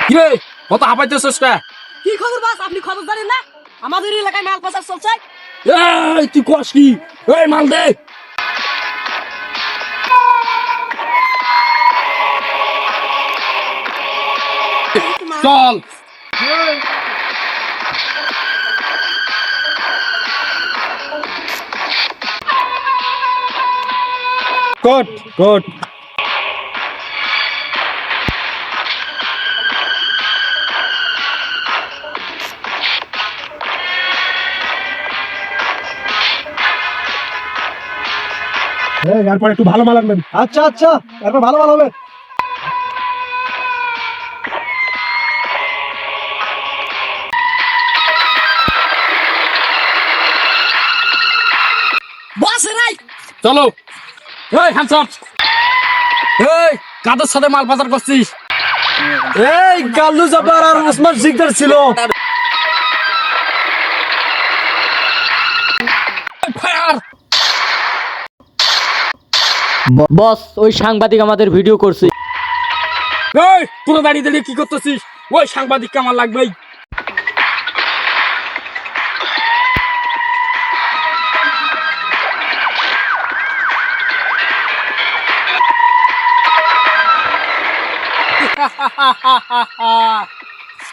কি রে কত হাঁপাইতেছিস কে? কি খবর বাস? আপনি খবর জানেন না? আমাদের এলাকায় মাল পাচার চলছে। এই তুই কস কি? এই মাল দে। চল। কোট কোট এরপর একটু ভালো মাল আনবেন। আচ্ছা আচ্ছা, এরপর ভালো মাল হবে। বাস রাই চলো। এই হ্যান্ডসাম। এই কাদের সাথে মাল পাচার করছিস? এই গাল্লু জাপার আর ওসমান শিকদার ছিল। ফায়ার। বস ওই সাংবাদিক আমাদের ভিডিও করছে। এই তোরা দাঁড়িয়ে দাঁড়িয়ে কি করতেছিস? ওই সাংবাদিককে আমার লাগবেই।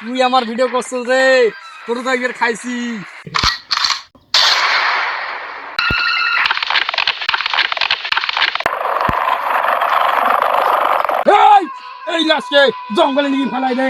তুই আমার ভিডিও করছিস রে, তোর তো একবার খাইছি। এই এই লাশকে জঙ্গলে নিয়ে ফেলাই দে।